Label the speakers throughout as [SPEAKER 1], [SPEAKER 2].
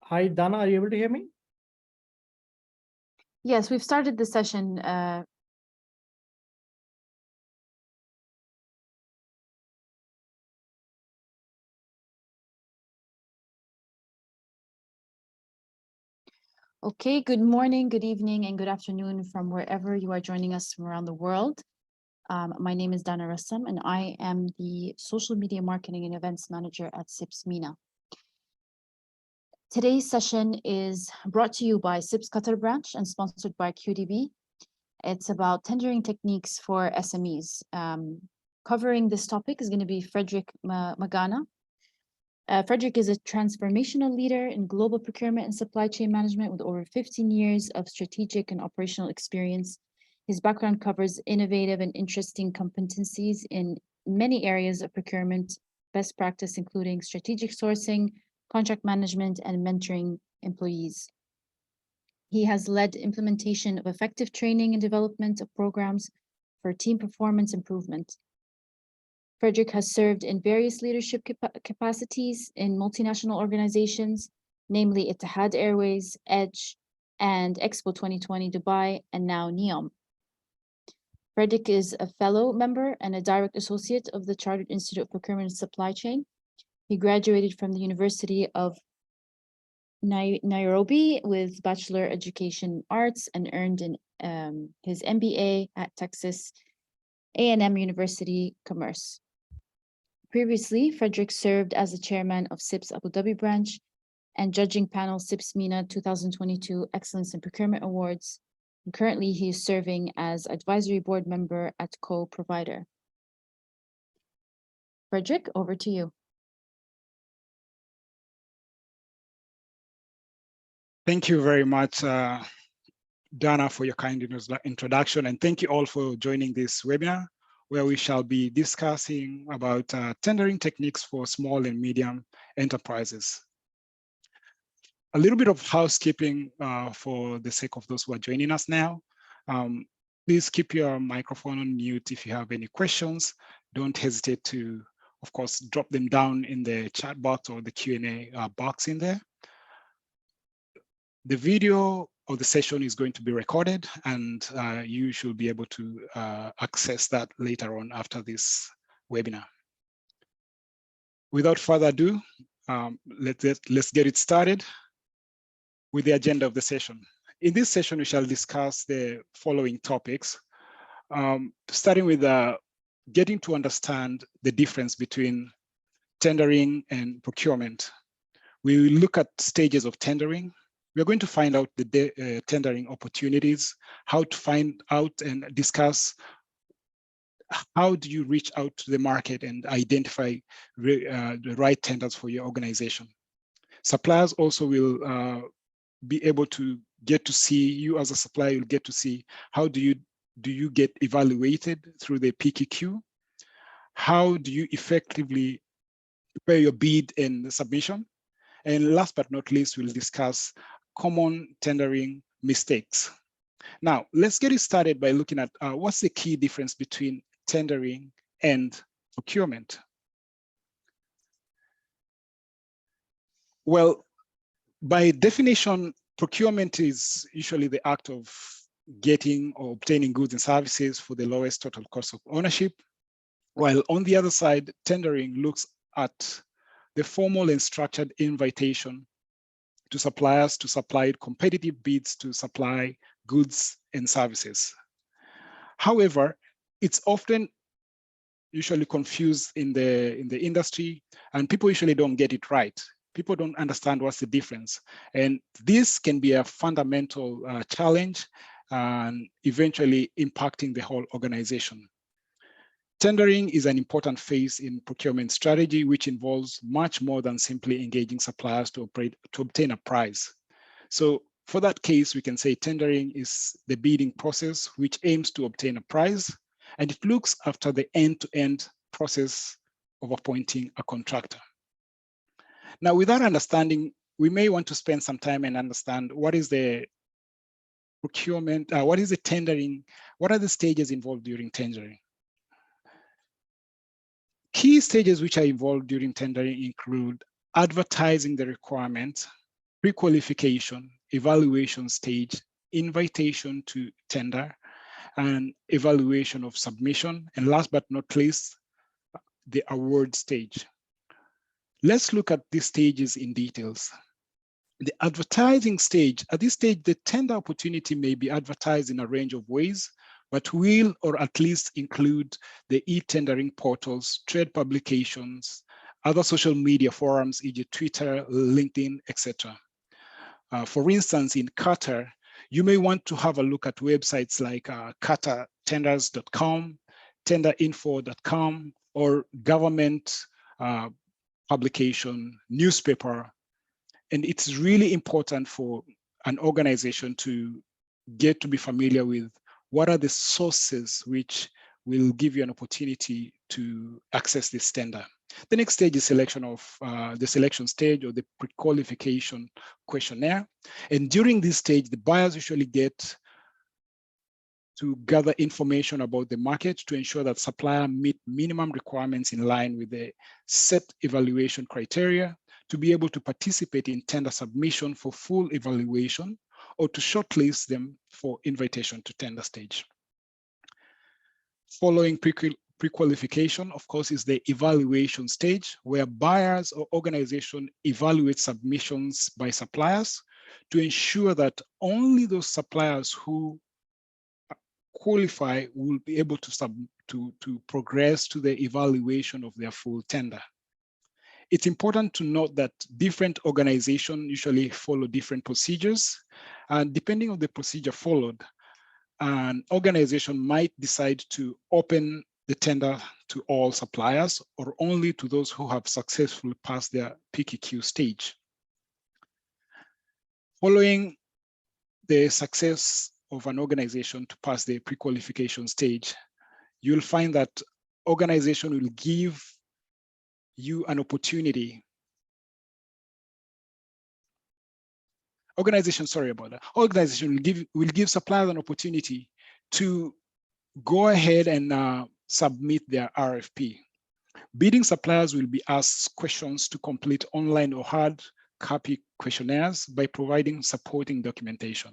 [SPEAKER 1] Hi, Dana, are you able to hear me?
[SPEAKER 2] Yes, we've started the session. Okay, good morning, good evening, and good afternoon from wherever you are joining us from around the world. My name is Dana Rassam, and I am the Social Media Marketing and Events Manager at CIPS MENA. Today's session is brought to you by CIPS Qatar branch and sponsored by QDB. It's about tendering techniques for SMEs. Covering this topic is going to be Frederick Magana. Frederick is a transformational leader in global procurement and supply chain management with over 15 years of strategic and operational experience. His background covers innovative and interesting competencies in many areas of procurement, best practice, including strategic sourcing, contract management, and mentoring employees. He has led implementation of effective training and development of programs for team performance improvement. Frederick has served in various leadership capacities in multinational organizations, namely Etihad Airways, Edge, and Expo 2020 Dubai, and now NEOM. Frederick is a fellow member and a direct associate of the Chartered Institute of Procurement and Supply Chain. He graduated from the University of Nairobi with Bachelor Education Arts and earned his MBA at Texas A&M University Commerce. Previously, Frederick served as the chairman of CIPS Abu Dhabi branch and judging panel CIPS MENA 2022 Excellence in Procurement Awards. And currently, he is serving as advisory board member at Co-Provider. Frederick, over to you.
[SPEAKER 3] Thank you very much, Dana, for your kind introduction, and thank you all for joining this webinar, where we shall be discussing about tendering techniques for small and medium enterprises. A little bit of housekeeping for the sake of those who are joining us now. Please keep your microphone on mute if you have any questions. Don't hesitate to, of course, drop them down in the chat box or the Q&A box in there. The video of the session is going to be recorded, and you should be able to access that later on after this webinar. Without further ado, let's get it started with the agenda of the session. In this session, we shall discuss the following topics, starting with getting to understand the difference between tendering and procurement. We will look at stages of tendering. We're going to find out the tendering opportunities, how to find out and discuss how do you reach out to the market and identify the right tenders for your organization. Suppliers also will be able to get to see, you as a supplier, you'll get to see how do you get evaluated through the PQQ? How do you effectively prepare your bid and submission? And last but not least, we'll discuss common tendering mistakes. Now, let's get it started by looking at what's the key difference between tendering and procurement. Well, by definition, procurement is usually the act of getting or obtaining goods and services for the lowest total cost of ownership, while on the other side, tendering looks at the formal and structured invitation to suppliers to supply competitive bids to supply goods and services. However, it's often usually confused in the industry, and people usually don't get it right. People don't understand what's the difference. And this can be a fundamental challenge and eventually impacting the whole organization. Tendering is an important phase in procurement strategy, which involves much more than simply engaging suppliers to obtain a price. So for that case, we can say tendering is the bidding process, which aims to obtain a price, and it looks after the end-to-end process of appointing a contractor. Now, with that understanding, we may want to spend some time and understand what is the procurement, what is the tendering, what are the stages involved during tendering? Key stages which are involved during tendering include advertising the requirement, pre-qualification, evaluation stage, invitation to tender, and evaluation of submission, and last but not least, the award stage. Let's look at these stages in details. The advertising stage, at this stage, the tender opportunity may be advertised in a range of ways, but will or at least include the e-tendering portals, trade publications, other social media forums, e.g. Twitter, LinkedIn, etc. For instance, in Qatar, you may want to have a look at websites like qatartenders.com, tenderinfo.com, or government publication, newspaper. And it's really important for an organization to get to be familiar with what are the sources which will give you an opportunity to access this tender. The next stage is selection of the selection stage or the pre-qualification questionnaire. And during this stage, the buyers usually get to gather information about the market to ensure that supplier meet minimum requirements in line with the set evaluation criteria to be able to participate in tender submission for full evaluation or to shortlist them for invitation to tender stage. Following pre-qualification, of course, is the evaluation stage where buyers or organization evaluate submissions by suppliers to ensure that only those suppliers who qualify will be able to progress to the evaluation of their full tender. It's important to note that different organizations usually follow different procedures, and depending on the procedure followed, an organization might decide to open the tender to all suppliers or only to those who have successfully passed their Pqq stage. Following the success of an organization to pass the pre-qualification stage, you'll find that organization will give you an opportunity. Organization will give suppliers an opportunity to go ahead and submit their RFP. Bidding suppliers will be asked questions to complete online or hard copy questionnaires by providing supporting documentation.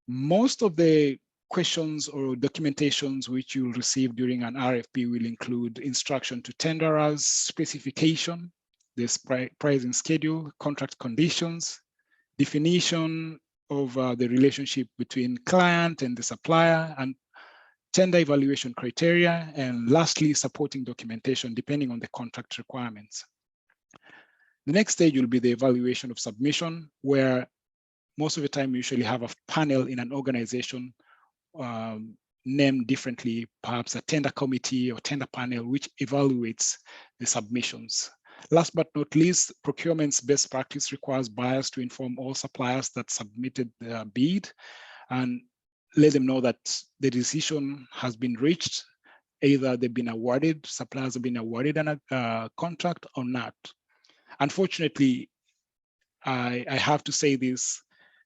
[SPEAKER 3] Most of the questions or documentations which you'll receive during an RFP will include instruction to tenderers, specification, this pricing schedule, contract conditions, definition of the relationship between client and the supplier, and tender evaluation criteria, and lastly, supporting documentation depending on the contract requirements. The next stage will be the evaluation of submission, where most of the time you usually have a panel in an organization named differently, perhaps a tender committee or tender panel, which evaluates the submissions. Last but not least, procurement's best practice requires buyers to inform all suppliers that submitted their bid and let them know that the decision has been reached. Either they've been awarded, suppliers have been awarded a contract or not. Unfortunately, I have to say this,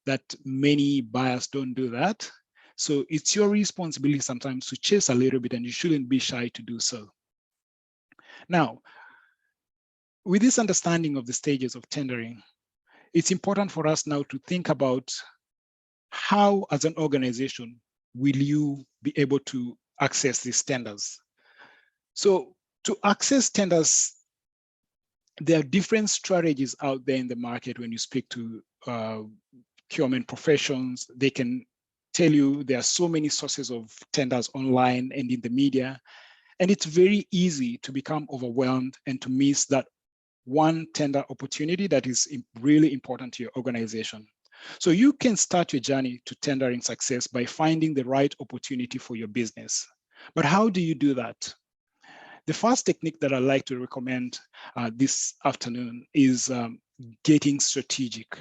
[SPEAKER 3] that many buyers don't do that. So it's your responsibility sometimes to chase a little bit, and you shouldn't be shy to do so. Now, with this understanding of the stages of tendering, it's important for us now to think about how, as an organization, will you be able to access these tenders? So to access tenders, there are different strategies out there in the market. When you speak to procurement professions, they can tell you there are so many sources of tenders online and in the media, and it's very easy to become overwhelmed and to miss that one tender opportunity that is really important to your organization. So you can start your journey to tendering success by finding the right opportunity for your business. But how do you do that? The first technique that I'd like to recommend this afternoon is getting strategic.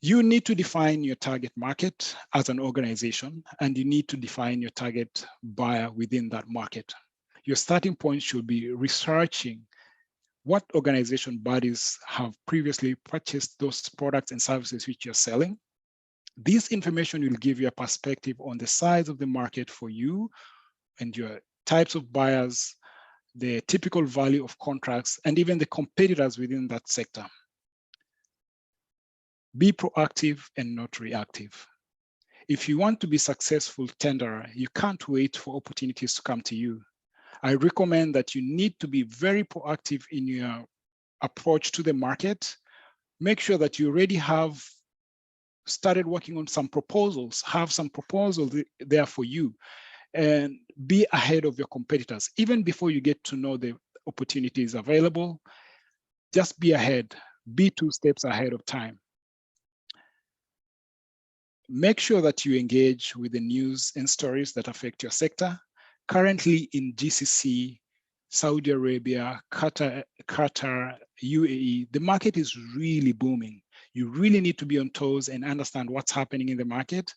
[SPEAKER 3] You need to define your target market as an organization, and you need to define your target buyer within that market. Your starting point should be researching what organization bodies have previously purchased those products and services which you're selling. This information will give you a perspective on the size of the market for you and your types of buyers, the typical value of contracts, and even the competitors within that sector. Be proactive and not reactive. If you want to be successful tenderer, you can't wait for opportunities to come to you. I recommend that you need to be very proactive in your approach to the market. Make sure that you already have started working on some proposals, have some proposals there for you, and be ahead of your competitors. Even before you get to know the opportunities available, just be ahead, be 2 steps ahead of time. Make sure that you engage with the news and stories that affect your sector. Currently in GCC, Saudi Arabia, Qatar, UAE, the market is really booming. You really need to be on toes and understand what's happening in the market.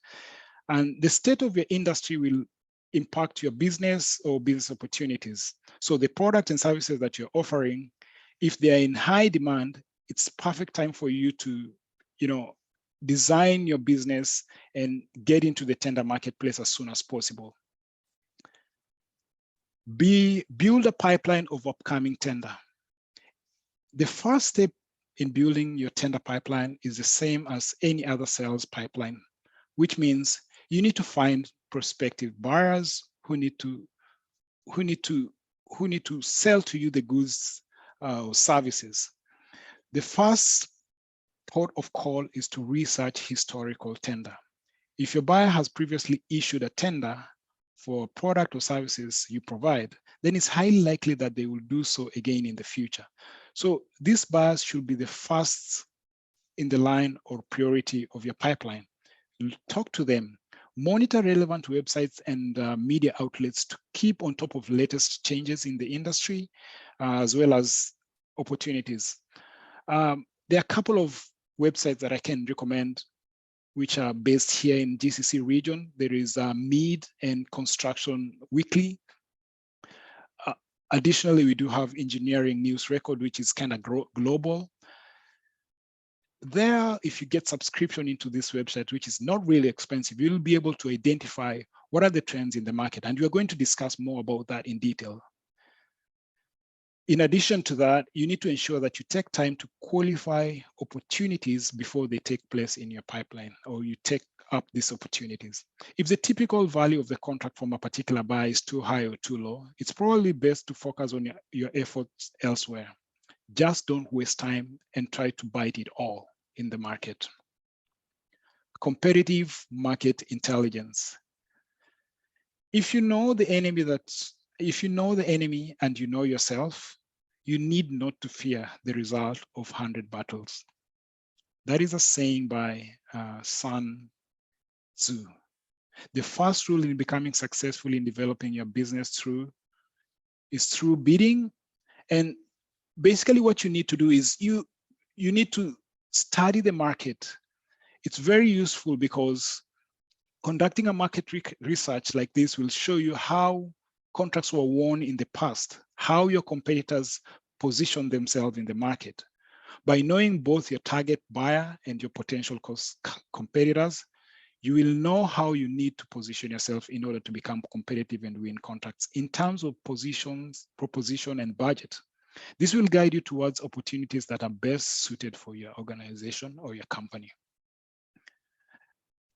[SPEAKER 3] And the state of your industry will impact your business or business opportunities. So the product and services that you're offering, if they're in high demand, it's perfect time for you to, design your business and get into the tender marketplace as soon as possible. Build a pipeline of upcoming tender. The first step in building your tender pipeline is the same as any other sales pipeline, which means you need to find prospective buyers who need to sell to you the goods or services. The first port of call is to research historical tender. If your buyer has previously issued a tender for a product or services you provide, then it's highly likely that they will do so again in the future. So these buyers should be the first in the line or priority of your pipeline. Talk to them. Monitor relevant websites and media outlets to keep on top of latest changes in the industry, as well as opportunities. There are a couple of websites that I can recommend, which are based here in GCC region. There is Mead and Construction Weekly. Additionally, we do have Engineering News Record, which is kind of global. There, if you get subscription into this website, which is not really expensive, you'll be able to identify what are the trends in the market. And we're going to discuss more about that in detail. In addition to that, you need to ensure that you take time to qualify opportunities before they take place in your pipeline, or you take up these opportunities. If the typical value of the contract from a particular buyer is too high or too low, it's probably best to focus on your efforts elsewhere. Just don't waste time and try to bite it all in the market. Competitive market intelligence. If you know the enemy and you know yourself, you need not to fear the result of 100 battles. That is a saying by Sun Tzu. The first rule in becoming successful in developing your business is through bidding. And basically what you need to do is you need to study the market. It's very useful because conducting a market research like this will show you how contracts were won in the past, how your competitors position themselves in the market. By knowing both your target buyer and your potential competitors, you will know how you need to position yourself in order to become competitive and win contracts in terms of positions, proposition, and budget. This will guide you towards opportunities that are best suited for your organization or your company.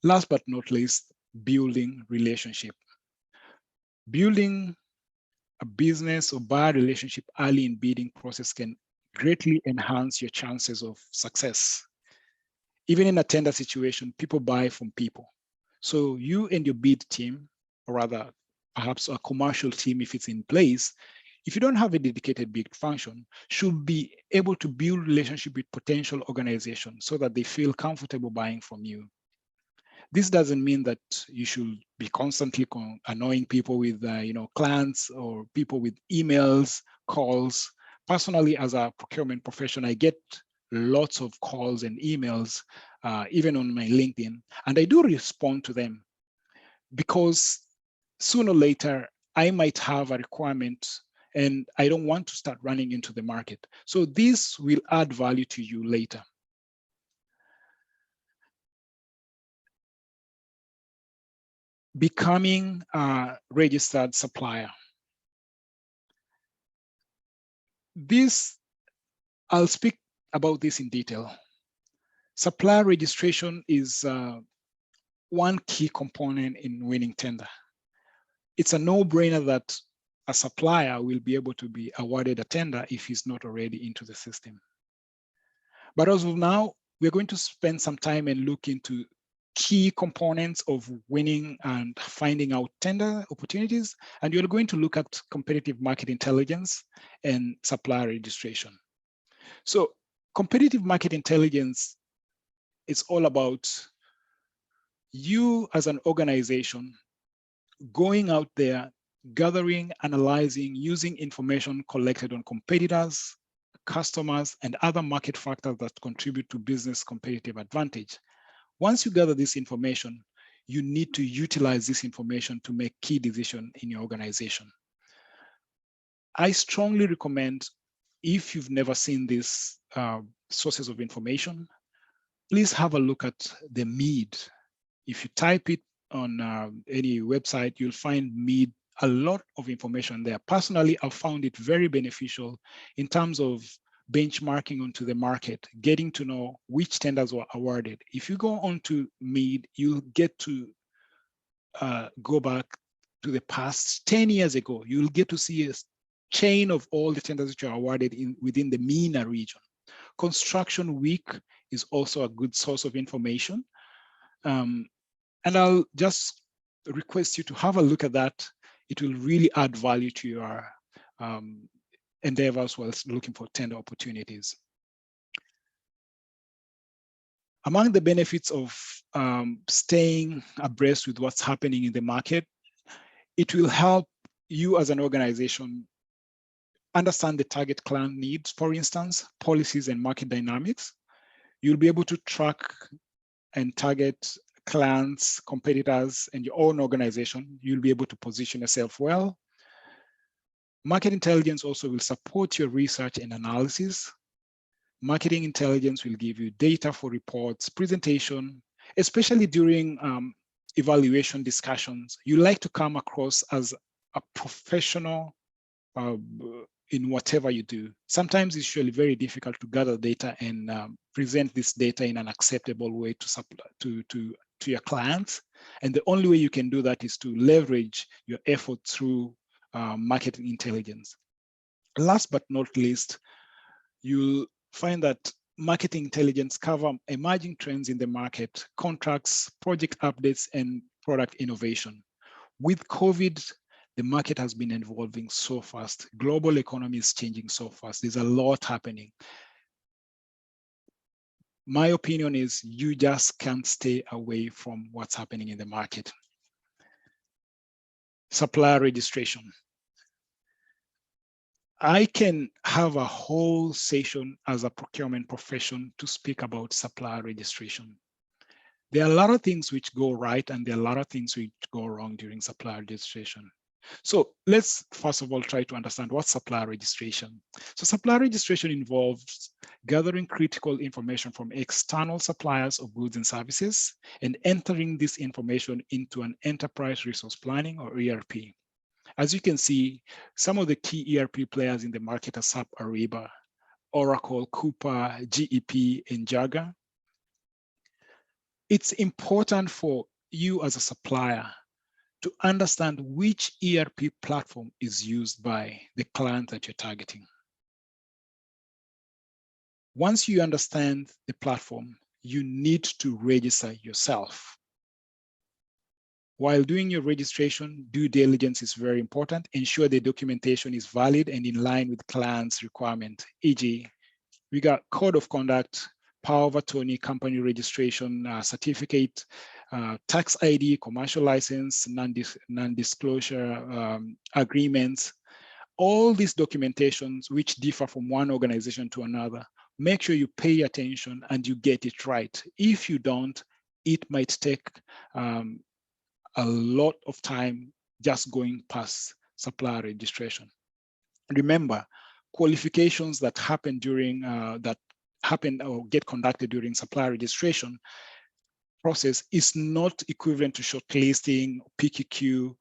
[SPEAKER 3] Last but not least, building relationship. Building a business or buyer relationship early in bidding process can greatly enhance your chances of success. Even in a tender situation, people buy from people. So you and your bid team, or rather perhaps a commercial team if it's in place, if you don't have a dedicated bid function, should be able to build relationship with potential organizations so that they feel comfortable buying from you. This doesn't mean that you should be constantly annoying people with clients or people with emails, calls. Personally, as a procurement professional, I get lots of calls and emails, even on my LinkedIn, and I do respond to them because sooner or later, I might have a requirement and I don't want to start running into the market. So this will add value to you later. Becoming a registered supplier. I'll speak about this in detail. Supplier registration is one key component in winning tender. It's a no-brainer that a supplier will be able to be awarded a tender if he's not already into the system. But as of now, we're going to spend some time and look into key components of winning and finding out tender opportunities. And you're going to look at competitive market intelligence and supplier registration. So competitive market intelligence is all about you as an organization going out there, gathering, analyzing, using information collected on competitors, customers, and other market factors that contribute to business competitive advantage. Once you gather this information, you need to utilize this information to make key decisions in your organization. I strongly recommend, if you've never seen these sources of information, please have a look at the MEAD. If you type it on any website, you'll find MEAD, a lot of information there. Personally, I've found it very beneficial in terms of benchmarking onto the market, getting to know which tenders were awarded. If you go onto MEAD, you'll get to go back to the past 10 years ago. You'll get to see a chain of all the tenders which are awarded within the MENA region. Construction Week is also a good source of information. And I'll just request you to have a look at that. It will really add value to your endeavors while looking for tender opportunities. Among the benefits of staying abreast with what's happening in the market, it will help you as an organization understand the target client needs, for instance, policies and market dynamics. You'll be able to track and target clients, competitors, and your own organization. You'll be able to position yourself well. Market intelligence also will support your research and analysis. Marketing intelligence will give you data for reports, presentation, especially during evaluation discussions. You like to come across as a professional in whatever you do. Sometimes it's usually very difficult to gather data and present this data in an acceptable way to your clients. And the only way you can do that is to leverage your effort through marketing intelligence. Last but not least, you'll find that marketing intelligence covers emerging trends in the market, contracts, project updates, and product innovation. With COVID, the market has been evolving so fast. Global economy is changing so fast. There's a lot happening. My opinion is you just can't stay away from what's happening in the market. Supplier registration. I can have a whole session as a procurement profession to speak about supplier registration. There are a lot of things which go right and there are a lot of things which go wrong during supplier registration. So let's first of all try to understand what's supplier registration. So supplier registration involves gathering critical information from external suppliers of goods and services and entering this information into an enterprise resource planning or ERP. As you can see, some of the key ERP players in the market are SAP Ariba, Oracle, Coupa, GEP, and Jagger. It's important for you as a supplier to understand which ERP platform is used by the client that you're targeting. Once you understand the platform, you need to register yourself. While doing your registration, due diligence is very important. Ensure the documentation is valid and in line with client's requirement, e.g., we got code of conduct, power of attorney, company registration certificate, tax ID, commercial license, non-disclosure agreements. All these documentations which differ from one organization to another, make sure you pay attention and you get it right. If you don't, it might take a lot of time just going past supplier registration. Remember, qualifications that happen during or get conducted during supplier registration process is not equivalent to shortlisting, PQQ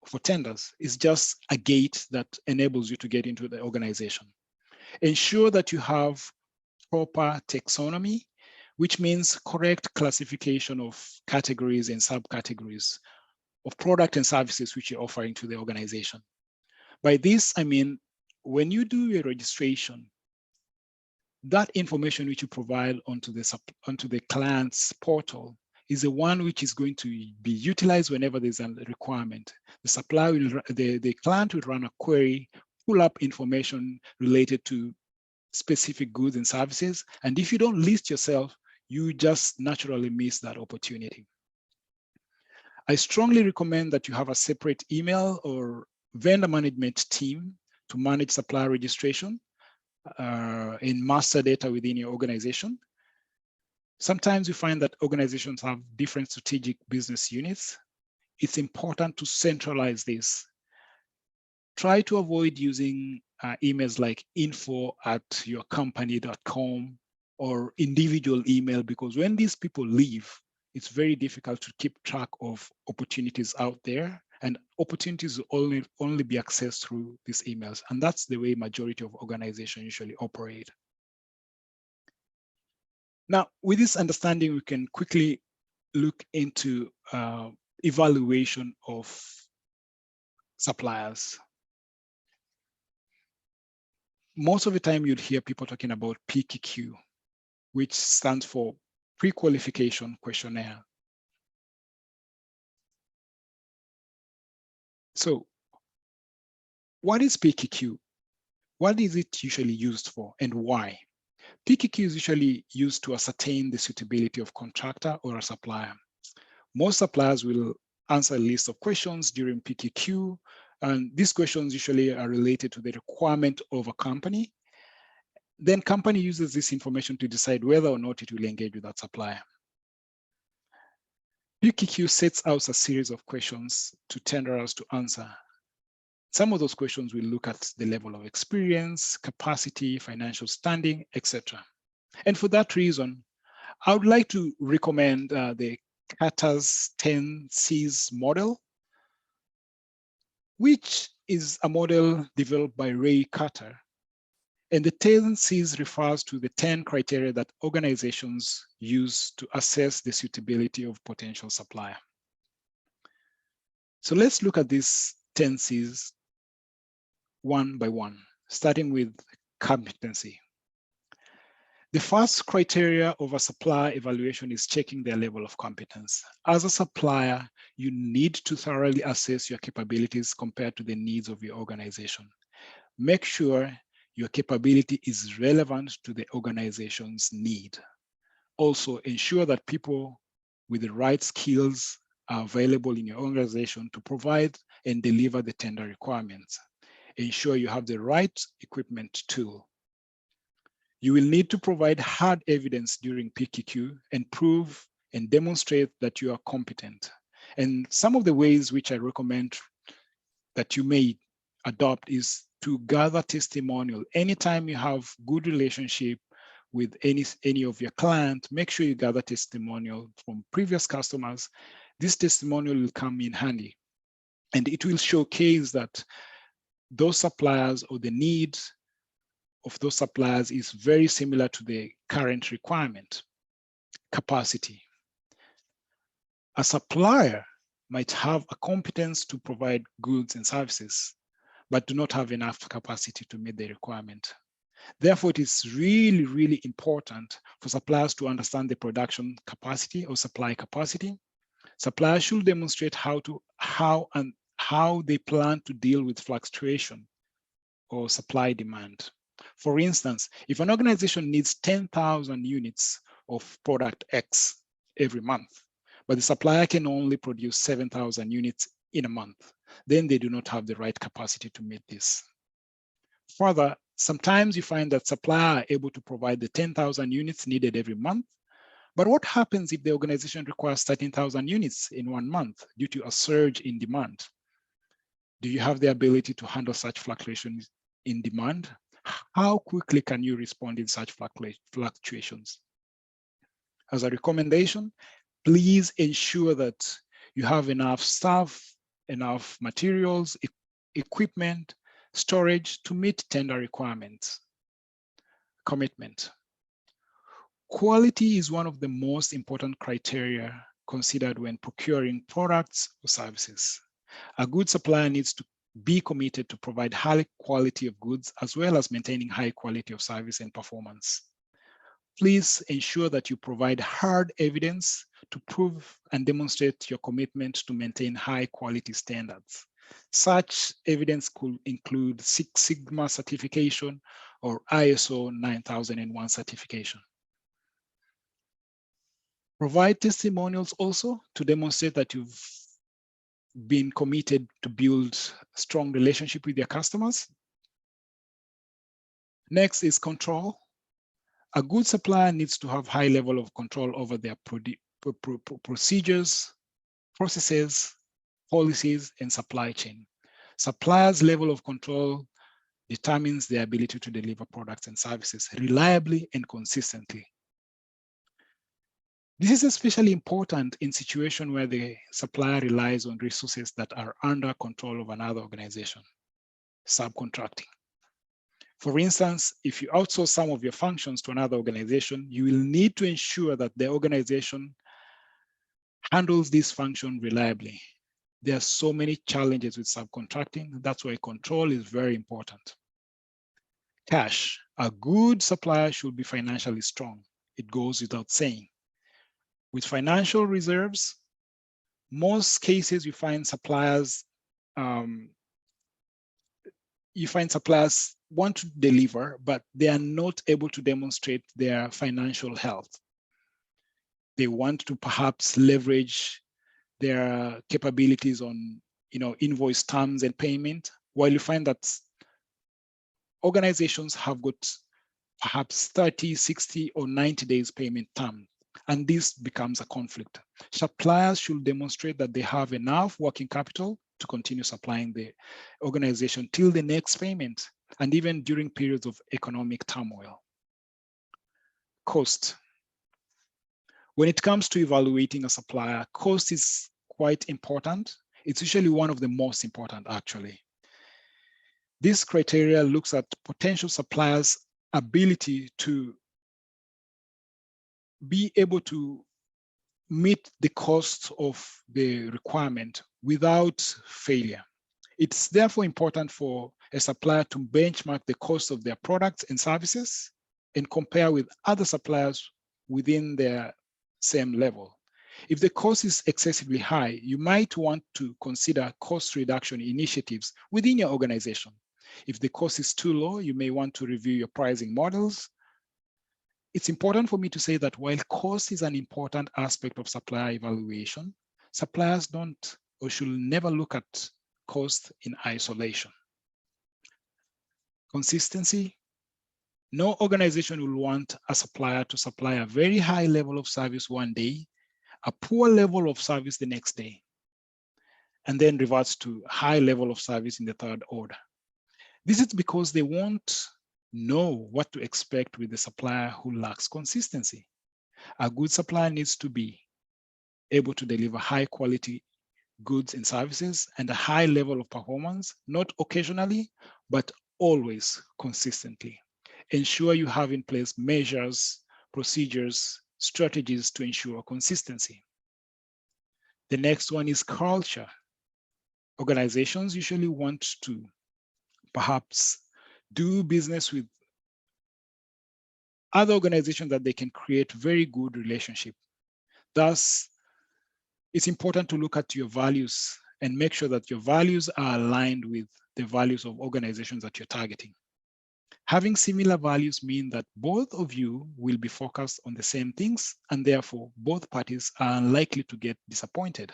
[SPEAKER 3] for tenders. It's just a gate that enables you to get into the organization. Ensure that you have proper taxonomy, which means correct classification of categories and subcategories of product and services which you're offering to the organization. By this, I mean, when you do a registration, that information which you provide onto the client's portal is the one which is going to be utilized whenever there's a requirement. The supplier will, the client will run a query, pull up information related to specific goods and services. And if you don't list yourself, you just naturally miss that opportunity. I strongly recommend that you have a separate email or vendor management team to manage supplier registration in master data within your organization. Sometimes you find that organizations have different strategic business units. It's important to centralize this. Try to avoid using emails like info@yourcompany.com or individual email, because when these people leave, it's very difficult to keep track of opportunities out there, and opportunities will only be accessed through these emails. And that's the way majority of organizations usually operate. Now, with this understanding, we can quickly look into evaluation of suppliers. Most of the time you'd hear people talking about Pqq, which stands for Pre-Qualification Questionnaire. So what is Pqq? What is it usually used for and why? Pqq is usually used to ascertain the suitability of contractor or a supplier. Most suppliers will answer a list of questions during Pqq, and these questions usually are related to the requirement of a company. Then company uses this information to decide whether or not it will engage with that supplier. Pqq sets out a series of questions to tenderers to answer. Some of those questions will look at the level of experience, capacity, financial standing, etc. And for that reason, I would like to recommend the Qatar's 10 Cs model, which is a model developed by Ray Qatar. And the 10 Cs refers to the 10 criteria that organizations use to assess the suitability of potential supplier. So let's look at these 10 Cs one by one, starting with competency. The first criteria of a supplier evaluation is checking their level of competence. As a supplier, you need to thoroughly assess your capabilities compared to the needs of your organization. Make sure your capability is relevant to the organization's need. Also, ensure that people with the right skills are available in your organization to provide and deliver the tender requirements. Ensure you have the right equipment tool. You will need to provide hard evidence during Pqq and prove and demonstrate that you are competent. And some of the ways which I recommend that you may adopt is to gather testimonial. Anytime you have good relationship with any of your clients, make sure you gather testimonial from previous customers. This testimonial will come in handy, and it will showcase that those suppliers or the needs of those suppliers is very similar to the current requirement. Capacity. A supplier might have a competence to provide goods and services, but do not have enough capacity to meet the requirement. Therefore, it is really, really important for suppliers to understand the production capacity or supply capacity. Suppliers should demonstrate how they plan to deal with fluctuation or supply demand. For instance, if an organization needs 10,000 units of product X every month, but the supplier can only produce 7,000 units in a month, then they do not have the right capacity to meet this. Further, sometimes you find that suppliers are able to provide the 10,000 units needed every month, but what happens if the organization requires 13,000 units in 1 month due to a surge in demand? Do you have the ability to handle such fluctuations in demand? How quickly can you respond in such fluctuations? As a recommendation, please ensure that you have enough staff, enough materials, equipment, storage to meet tender requirements. Commitment. Quality is one of the most important criteria considered when procuring products or services. A good supplier needs to be committed to provide high quality of goods as well as maintaining high quality of service and performance. Please ensure that you provide hard evidence to prove and demonstrate your commitment to maintain high quality standards. Such evidence could include Six Sigma certification or ISO 9001 certification. Provide testimonials also to demonstrate that you've been committed to build a strong relationship with your customers. Next is control. A good supplier needs to have high level of control over their procedures, processes, policies, and supply chain. Suppliers' level of control determines their ability to deliver products and services reliably and consistently. This is especially important in situations where the supplier relies on resources that are under control of another organization, subcontracting. For instance, if you outsource some of your functions to another organization, you will need to ensure that the organization handles this function reliably. There are so many challenges with subcontracting. That's why control is very important. Cash. A good supplier should be financially strong. It goes without saying. With financial reserves, most cases you find suppliers want to deliver, but they are not able to demonstrate their financial health. They want to perhaps leverage their capabilities on, invoice terms and payment, while you find that organizations have got perhaps 30, 60, or 90 days payment term, and this becomes a conflict. Suppliers should demonstrate that they have enough working capital to continue supplying the organization till the next payment, and even during periods of economic turmoil. Cost. When it comes to evaluating a supplier, cost is quite important. It's usually one of the most important, actually. This criteria looks at potential suppliers' ability to be able to meet the cost of the requirement without failure. It's therefore important for a supplier to benchmark the cost of their products and services and compare with other suppliers within their same level. If the cost is excessively high, you might want to consider cost reduction initiatives within your organization. If the cost is too low, you may want to review your pricing models. It's important for me to say that while cost is an important aspect of supplier evaluation, suppliers don't or should never look at cost in isolation. Consistency. No organization will want a supplier to supply a very high level of service one day, a poor level of service the next day, and then reverts to high level of service in the third order. This is because they won't know what to expect with the supplier who lacks consistency. A good supplier needs to be able to deliver high quality goods and services and a high level of performance, not occasionally, but always consistently. Ensure you have in place measures, procedures, strategies to ensure consistency. The next one is culture. Organizations usually want to perhaps do business with other organizations that they can create very good relationship. Thus, it's important to look at your values and make sure that your values are aligned with the values of organizations that you're targeting. Having similar values mean that both of you will be focused on the same things, and therefore both parties are unlikely to get disappointed.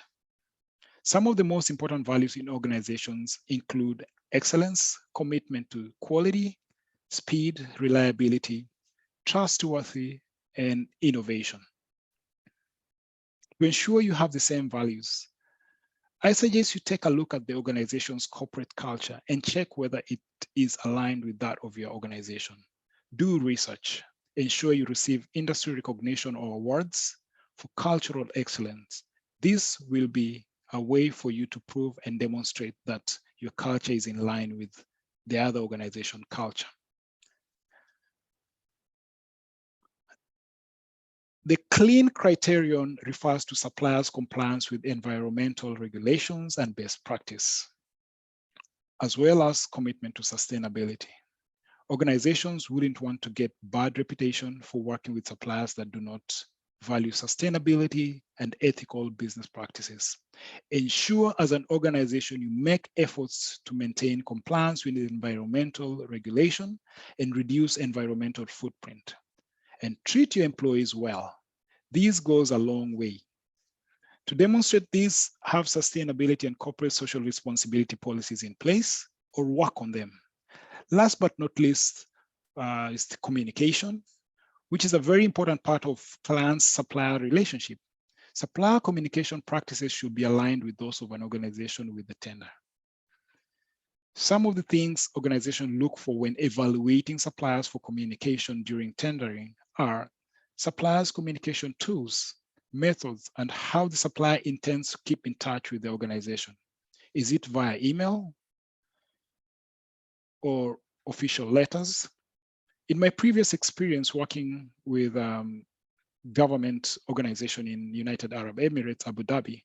[SPEAKER 3] Some of the most important values in organizations include excellence, commitment to quality, speed, reliability, trustworthy, and innovation. To ensure you have the same values, I suggest you take a look at the organization's corporate culture and check whether it is aligned with that of your organization. Do research. Ensure you receive industry recognition or awards for cultural excellence. This will be a way for you to prove and demonstrate that your culture is in line with the other organization culture. The clean criterion refers to suppliers' compliance with environmental regulations and best practice, as well as commitment to sustainability. Organizations wouldn't want to get bad reputation for working with suppliers that do not value sustainability and ethical business practices. Ensure as an organization you make efforts to maintain compliance with environmental regulation and reduce environmental footprint. And treat your employees well. This goes a long way. To demonstrate this, have sustainability and corporate social responsibility policies in place or work on them. Last but not least is the communication, which is a very important part of client-supplier relationship. Supplier communication practices should be aligned with those of an organization with the tender. Some of the things organizations look for when evaluating suppliers for communication during tendering are suppliers' communication tools, methods, and how the supplier intends to keep in touch with the organization. Is it via email or official letters? In my previous experience working with government organization in United Arab Emirates, Abu Dhabi,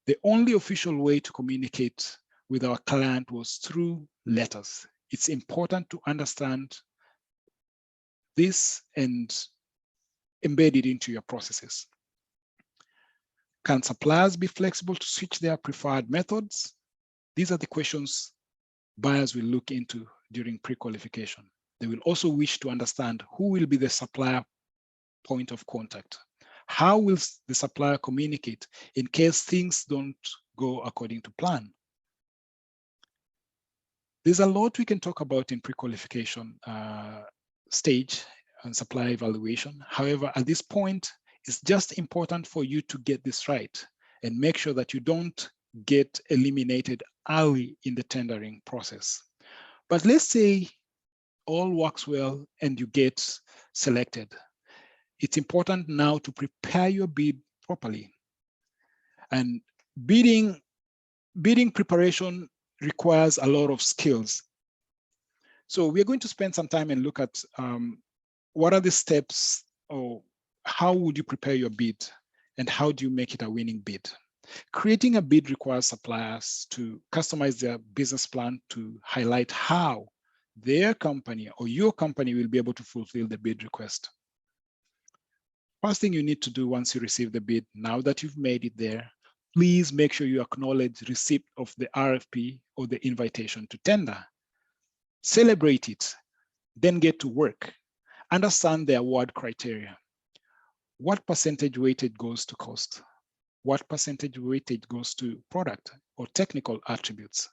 [SPEAKER 3] the only official way to communicate with our client was through letters. It's important to understand this and embed it into your processes. Can suppliers be flexible to switch their preferred methods? These are the questions buyers will look into during pre-qualification. They will also wish to understand who will be the supplier point of contact. How will the supplier communicate in case things don't go according to plan? There's a lot we can talk about in pre-qualification stage and supply evaluation. However, at this point, it's just important for you to get this right and make sure that you don't get eliminated early in the tendering process. But let's say all works well and you get selected. It's important now to prepare your bid properly. And bidding preparation requires a lot of skills. So we're going to spend some time and look at what are the steps, or how would you prepare your bid and how do you make it a winning bid? Creating a bid requires suppliers to customize their business plan to highlight how their company or your company will be able to fulfill the bid request. First thing you need to do once you receive the bid, now that you've made it there, please make sure you acknowledge receipt of the RFP or the invitation to tender. Celebrate it, then get to work. Understand the award criteria. What percentage weightage goes to cost? What percentage weightage goes to product or technical attributes?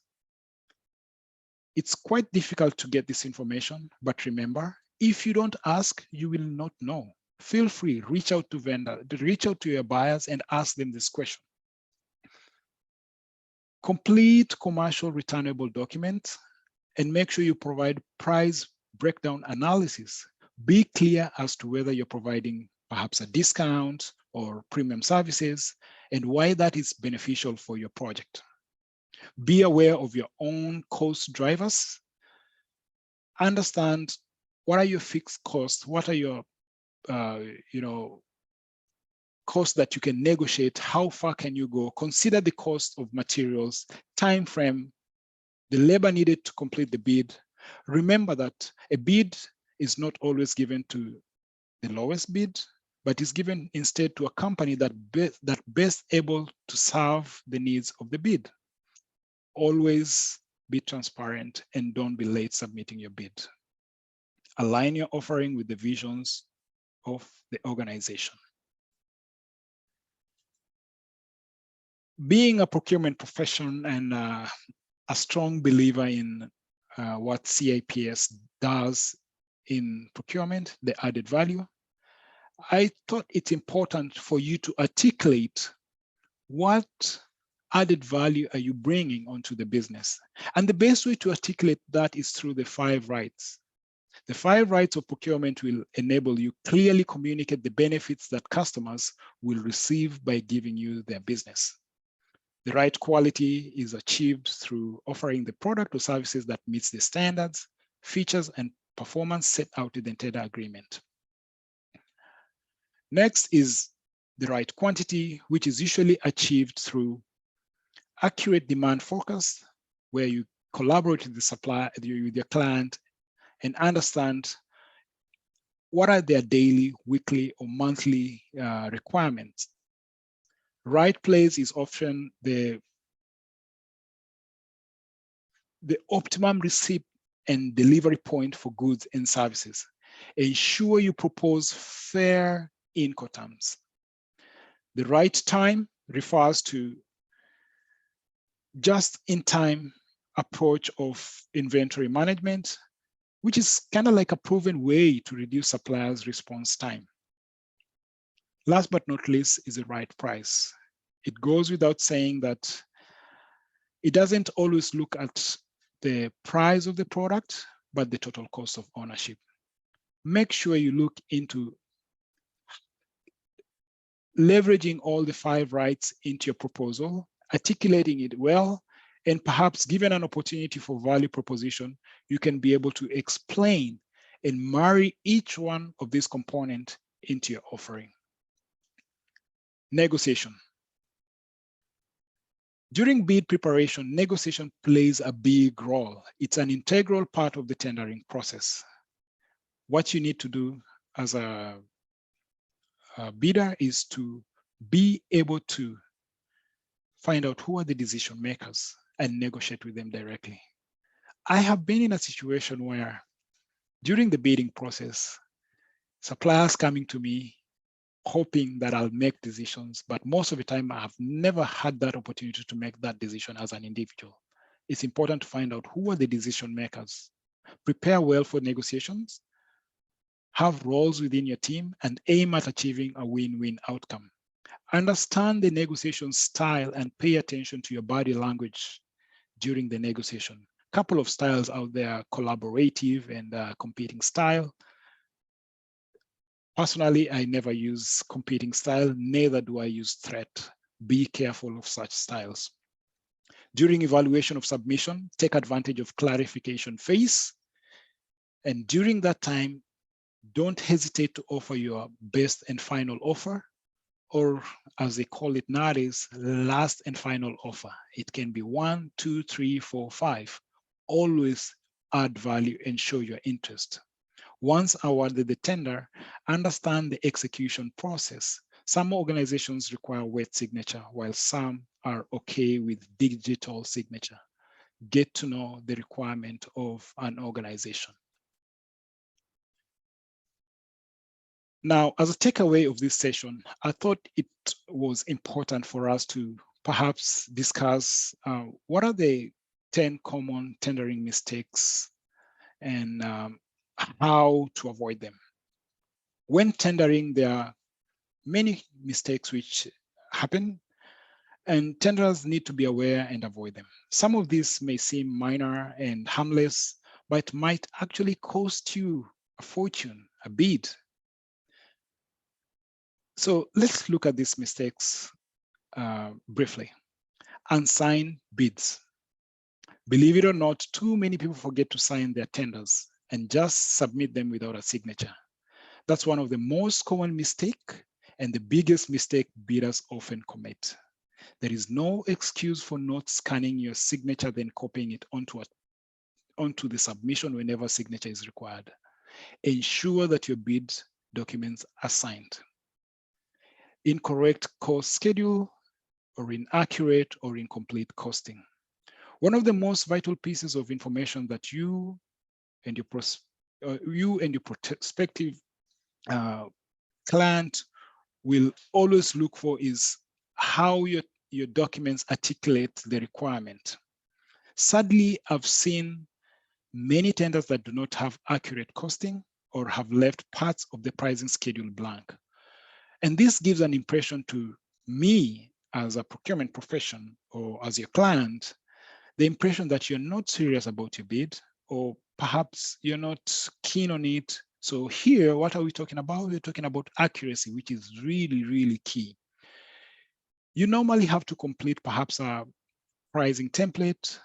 [SPEAKER 3] It's quite difficult to get this information, but remember, if you don't ask, you will not know. Feel free, reach out to your buyers and ask them this question. Complete commercial returnable documents and make sure you provide price breakdown analysis. Be clear as to whether you're providing perhaps a discount or premium services and why that is beneficial for your project. Be aware of your own cost drivers. Understand what are your fixed costs, what are your costs that you can negotiate, how far can you go? Consider the cost of materials, time frame, the labor needed to complete the bid. Remember that a bid is not always given to the lowest bid, but is given instead to a company that best able to serve the needs of the bid. Always be transparent and don't be late submitting your bid. Align your offering with the visions of the organization. Being a procurement profession and a strong believer in what CIPS does in procurement, the added value, I thought it's important for you to articulate what added value are you bringing onto the business. And the best way to articulate that is through the 5 rights. The 5 rights of procurement will enable you clearly communicate the benefits that customers will receive by giving you their business. The right quality is achieved through offering the product or services that meets the standards, features, and performance set out in the tender agreement. Next is the right quantity, which is usually achieved through accurate demand forecast, where you collaborate with the supplier, with your client, and understand what are their daily, weekly, or monthly requirements. Right place is often the optimum receipt and delivery point for goods and services. Ensure you propose fair Incoterms. The right time refers to just-in-time approach of inventory management, which is kind of like a proven way to reduce suppliers' response time. Last but not least is the right price. It goes without saying that it doesn't always look at the price of the product, but the total cost of ownership. Make sure you look into leveraging all the 5 rights into your proposal, articulating it well, and perhaps given an opportunity for value proposition, you can be able to explain and marry each one of these components into your offering. Negotiation. During bid preparation, negotiation plays a big role. It's an integral part of the tendering process. What you need to do as a bidder is to be able to find out who are the decision makers and negotiate with them directly. I have been in a situation where during the bidding process, suppliers coming to me hoping that I'll make decisions, but most of the time I have never had that opportunity to make that decision as an individual. It's important to find out who are the decision makers, prepare well for negotiations, have roles within your team, and aim at achieving a win-win outcome. Understand the negotiation style and pay attention to your body language during the negotiation. A couple of styles out there, collaborative and competing style. Personally, I never use competing style, neither do I use threat. Be careful of such styles. During evaluation of submission, take advantage of clarification phase. And during that time, don't hesitate to offer your best and final offer, or as they call it nowadays, last and final offer. It can be 1, 2, 3, 4, 5. Always add value and show your interest. Once awarded the tender, understand the execution process. Some organizations require wet signature, while some are okay with digital signature. Get to know the requirement of an organization. Now, as a takeaway of this session, I thought it was important for us to perhaps discuss what are the 10 common tendering mistakes and how to avoid them. When tendering, there are many mistakes which happen, and tenders need to be aware and avoid them. Some of these may seem minor and harmless, but it might actually cost you a fortune, a bid. So let's look at these mistakes briefly. Unsigned bids. Believe it or not, too many people forget to sign their tenders and just submit them without a signature. That's one of the most common mistakes and the biggest mistake bidders often commit. There is no excuse for not scanning your signature, then copying it onto the submission whenever signature is required. Ensure that your bid documents are signed. Incorrect cost schedule or inaccurate or incomplete costing. One of the most vital pieces of information that you and your prospective client will always look for is how your documents articulate the requirement. Sadly, I've seen many tenders that do not have accurate costing or have left parts of the pricing schedule blank. And this gives an impression to me as a procurement profession or as your client, the impression that you're not serious about your bid, or perhaps you're not keen on it. So here, what are we talking about? We're talking about accuracy, which is really, really key. You normally have to complete perhaps a pricing template,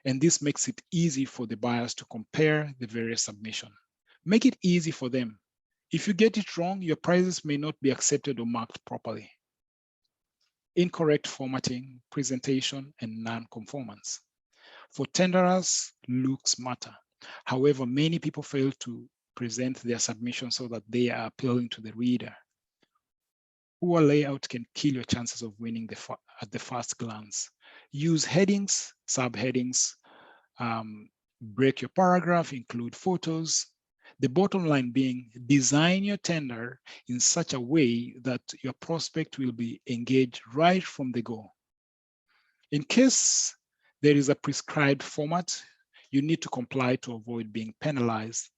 [SPEAKER 3] and this makes it easy for the buyers to compare the various submissions. Make it easy for them. If you get it wrong, your prices may not be accepted or marked properly. Incorrect formatting, presentation, and non-conformance. For tenderers, looks matter. However, many people fail to present their submission so that they are appealing to the reader. Poor layout can kill your chances of winning at the first glance. Use headings, subheadings, break your paragraph, include photos. The bottom line being, design your tender in such a way that your prospect will be engaged right from the go. In case there is a prescribed format, you need to comply to avoid being penalized,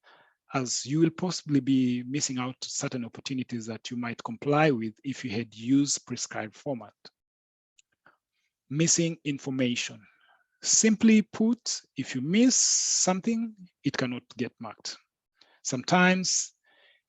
[SPEAKER 3] as you will possibly be missing out certain opportunities that you might comply with if you had used prescribed format. Missing information. Simply put, if you miss something, it cannot get marked. Sometimes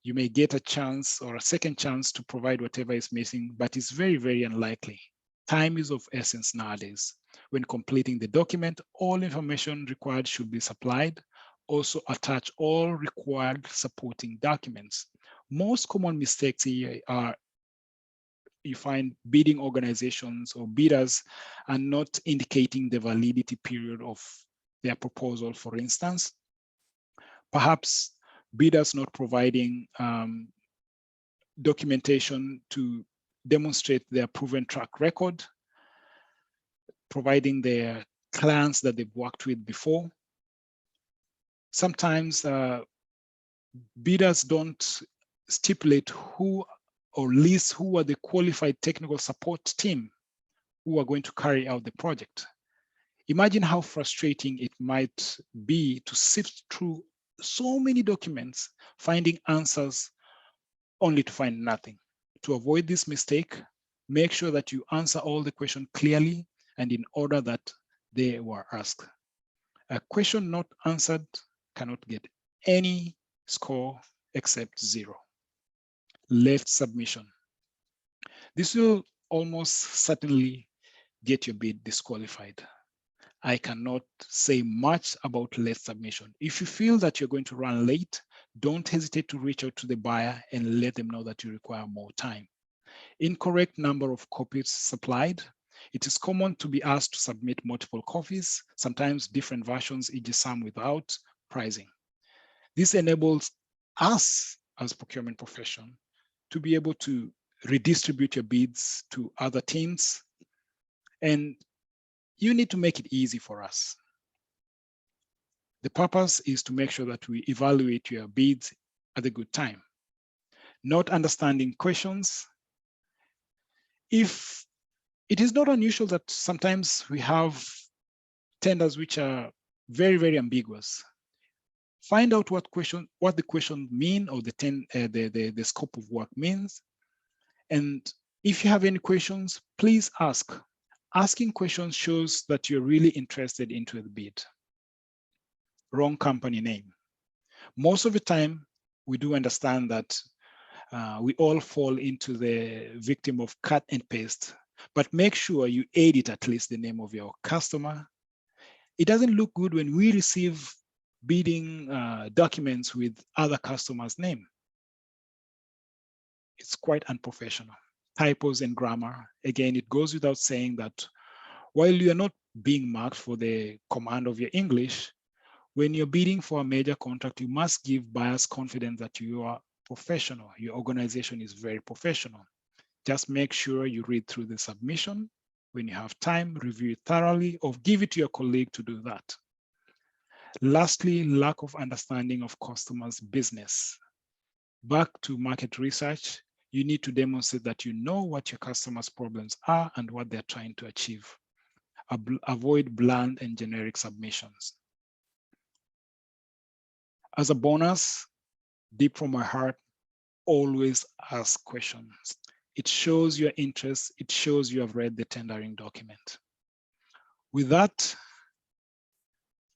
[SPEAKER 3] you may get a chance or a second chance to provide whatever is missing, but it's very, very unlikely. Time is of essence nowadays. When completing the document, all information required should be supplied. Also attach all required supporting documents. Most common mistakes here are you find bidding organizations or bidders are not indicating the validity period of their proposal, for instance. Perhaps bidders not providing documentation to demonstrate their proven track record, providing their clients that they've worked with before. Sometimes bidders don't stipulate who or list who are the qualified technical support team who are going to carry out the project. Imagine how frustrating it might be to sift through so many documents, finding answers only to find nothing. To avoid this mistake, make sure that you answer all the questions clearly and in order that they were asked. A question not answered cannot get any score except 0. Late submission. This will almost certainly get your bid disqualified. I cannot say much about late submission. If you feel that you're going to run late, don't hesitate to reach out to the buyer and let them know that you require more time. Incorrect number of copies supplied. It is common to be asked to submit multiple copies, sometimes different versions, e.g. some without pricing. This enables us as procurement profession to be able to redistribute your bids to other teams, and you need to make it easy for us. The purpose is to make sure that we evaluate your bids at a good time. Not understanding questions. If it is not unusual that sometimes we have tenders which are very, very ambiguous. Find out what the question mean or the scope of work means. And if you have any questions, please ask. Asking questions shows that you're really interested into the bid. Wrong company name. Most of the time, we do understand that we all fall into the victim of cut and paste, but make sure you edit at least the name of your customer. It doesn't look good when we receive bidding documents with other customers' name. It's quite unprofessional. Typos and grammar. Again, it goes without saying that while you are not being marked for the command of your English, when you're bidding for a major contract, you must give buyers confidence that you are professional. Your organization is very professional. Just make sure you read through the submission. When you have time, review it thoroughly or give it to your colleague to do that. Lastly, lack of understanding of customers' business. Back to market research, you need to demonstrate that you know what your customers' problems are and what they're trying to achieve. Avoid bland and generic submissions. As a bonus, deep from my heart, always ask questions. It shows your interest. It shows you have read the tendering document. With that,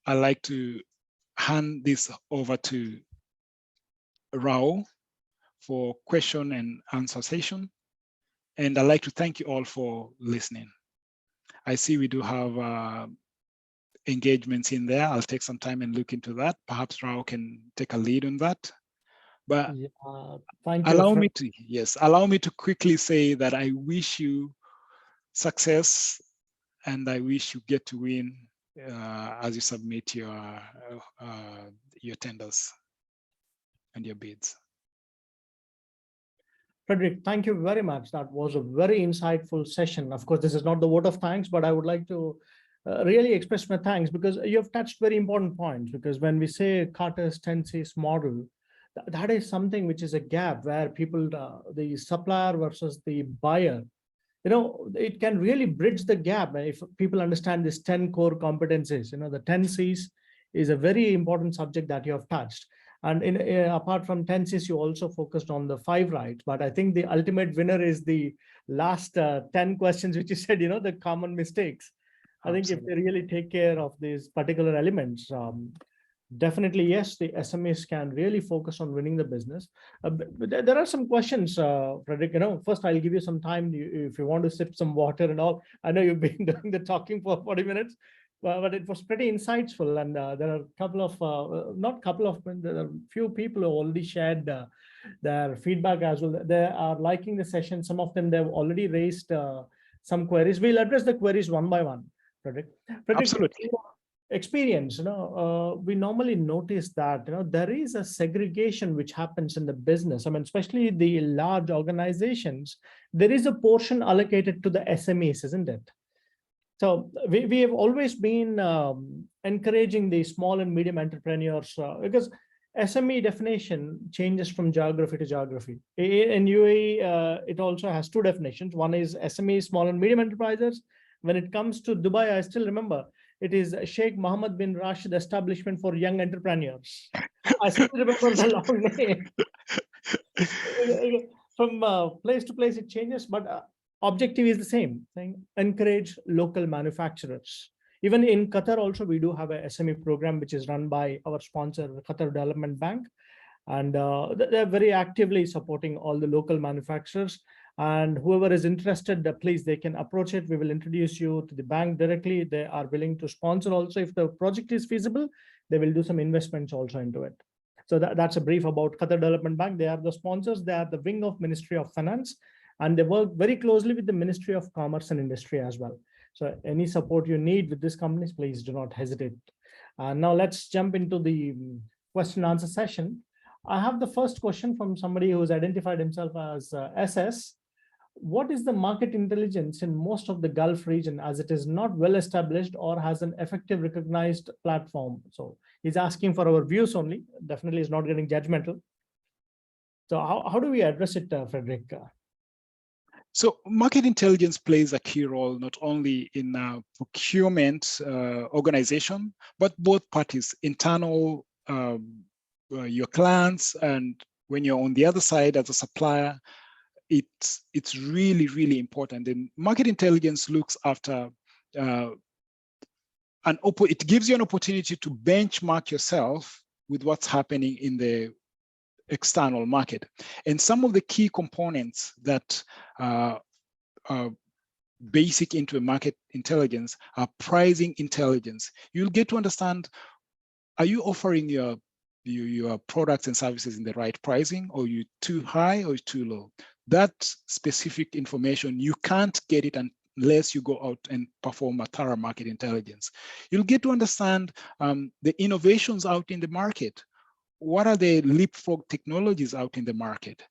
[SPEAKER 3] I'd like to hand this over to Rao for question and answer session. And I'd like to thank you all for listening. I see we do have engagements in there. I'll take some time and look into that. Perhaps Rao can take a lead on that. But
[SPEAKER 1] thank you.
[SPEAKER 3] Allow me to quickly say that I wish you success, and I wish you get to win as you submit your tenders and your bids.
[SPEAKER 1] Frederick, thank you very much. That was a very insightful session. Of course, this is not the vote of thanks, but I would like to really express my thanks, because you have touched very important points. Because when we say Carter's tenses model, that is something which is a gap where people, the supplier versus the buyer, it can really bridge the gap if people understand this 10 core competencies. The 10 C's is a very important subject that you have touched. And apart from 10 C's, you also focused on the 5 rights. But I think the ultimate winner is the last 10 questions, which you said, the common mistakes. I think if they really take care of these particular elements, definitely, yes, the SMEs can really focus on winning the business. There are some questions, Frederick. First I'll give you some time if you want to sip some water and all. I know you've been doing the talking for 40 minutes, but it was pretty insightful. And there are a couple of, there are few people who already shared their feedback as well. They are liking the session. Some of them, they've already raised some queries. We'll address the queries one by one, Frederick.
[SPEAKER 3] Absolutely.
[SPEAKER 1] Experience, we normally notice that there is a segregation which happens in the business. I mean, especially the large organizations, there is a portion allocated to the SMEs, isn't it? So we have always been encouraging the small and medium entrepreneurs, because SME definition changes from geography to geography. In UAE, it also has 2 definitions. One is SME, small and medium enterprises. When it comes to Dubai, I still remember, it is Sheikh Mohammed bin Rashid Establishment for Young Entrepreneurs. I still remember the long name. From place to place, it changes, but objective is the same, saying encourage local manufacturers. Even in Qatar also, we do have a SME program, which is run by our sponsor, the Qatar Development Bank. And they're very actively supporting all the local manufacturers. And whoever is interested, please, they can approach it. We will introduce you to the bank directly. They are willing to sponsor also. If the project is feasible, they will do some investments also into it. So that's a brief about Qatar Development Bank. They are the sponsors. They are the wing of Ministry of Finance, and they work very closely with the Ministry of Commerce and Industry as well. So any support you need with these companies, please do not hesitate. Now let's jump into the question and answer session. I have the first question from somebody who's identified himself as SS. What is the market intelligence in most of the Gulf region, as it is not well established or has an effective recognized platform? So he's asking for our views only. Definitely is not getting judgmental. So how do we address it, Frederick?
[SPEAKER 3] So market intelligence plays a key role, not only in procurement organization, but both parties, internal, your clients, and when you're on the other side as a supplier, it's really, really important. And market intelligence looks after it gives you an opportunity to benchmark yourself with what's happening in the external market. And some of the key components that are basic into a market intelligence are pricing intelligence. You'll get to understand, are you offering your products and services in the right pricing, or you too high or too low? That specific information, you can't get it unless you go out and perform a thorough market intelligence. You'll get to understand the innovations out in the market. What are the leapfrog technologies out in the market?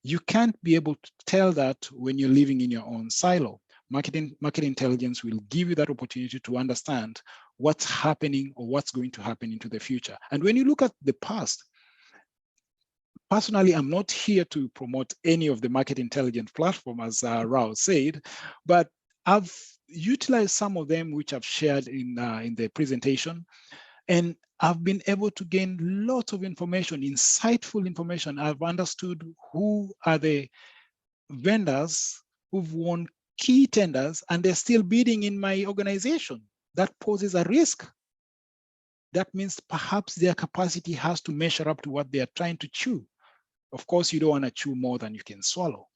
[SPEAKER 3] You can't be able to tell that when you're living in your own silo. Market intelligence will give you that opportunity to understand what's happening or what's going to happen into the future. And when you look at the past, personally, I'm not here to promote any of the market intelligence platform, as Rao said, but I've utilized some of them, which I've shared in the presentation. And I've been able to gain lots of information, insightful information. I've understood who are the vendors who've won key tenders and they're still bidding in my organization. That poses a risk. That means perhaps their capacity has to measure up to what they are trying to chew. Of course, you don't want to chew more than you can swallow.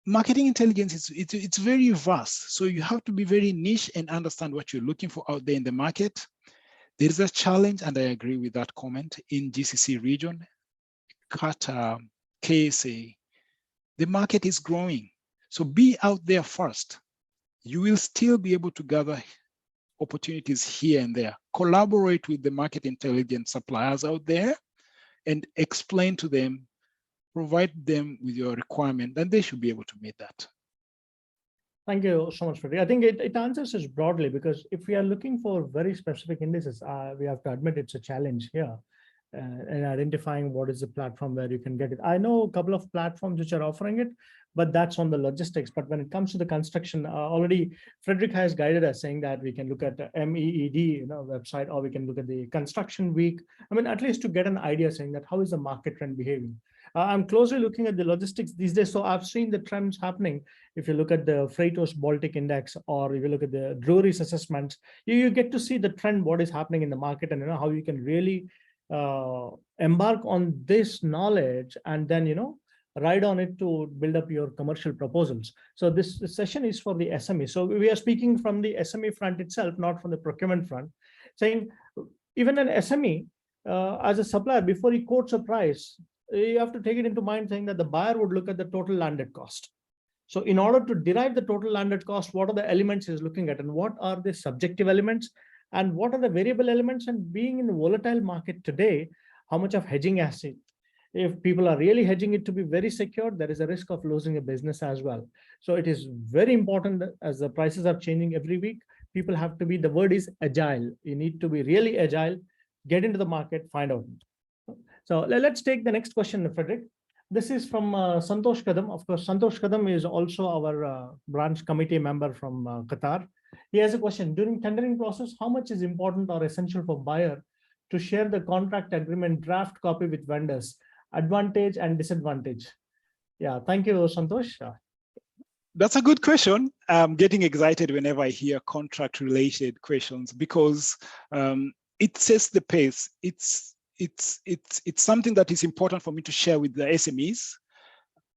[SPEAKER 3] Marketing intelligence, it's very vast. So you have to be very niche and understand what you're looking for out there in the market. There is a challenge, and I agree with that comment, in GCC region. Qatar, KSA, the market is growing. So be out there first. You will still be able to gather opportunities here and there. Collaborate with the market intelligence suppliers out there and explain to them, provide them with your requirement, and they should be able to meet that.
[SPEAKER 1] Thank you so much, Frederick. I think it answers us broadly, because if we are looking for very specific indices, we have to admit it's a challenge here in identifying what is the platform where you can get it. I know a couple of platforms which are offering it, but that's on the logistics. But when it comes to the construction, already Frederick has guided us saying that we can look at the MEED website, or we can look at the construction week. I mean, at least to get an idea saying that how is the market trend behaving. I'm closely looking at the logistics these days. So I've seen the trends happening. If you look at the Freightos Baltic Index, or if you look at the Drewry's assessments, you get to see the trend, what is happening in the market, and how you can really embark on this knowledge and then, ride on it to build up your commercial proposals. So this session is for the SME. So we are speaking from the SME front itself, not from the procurement front, saying even an SME as a supplier, before he quotes a price, you have to take it into mind saying that the buyer would look at the total landed cost. So in order to derive the total landed cost, what are the elements he's looking at, and what are the subjective elements, and what are the variable elements? And being in the volatile market today, how much of hedging has it? If people are really hedging it to be very secure, there is a risk of losing a business as well. So it is very important that as the prices are changing every week, people have to be, the word is agile. You need to be really agile, get into the market, find out. So let's take the next question, Frederick. This is from Santosh Kadam. Of course, Santosh Kadam is also our branch committee member from Qatar. He has a question. During tendering process, how much is important or essential for buyer to share the contract agreement draft copy with vendors? Advantage and disadvantage. Yeah, thank you, Santosh.
[SPEAKER 3] That's a good question. I'm getting excited whenever I hear contract-related questions, because it sets the pace. It's something that is important for me to share with the SMEs,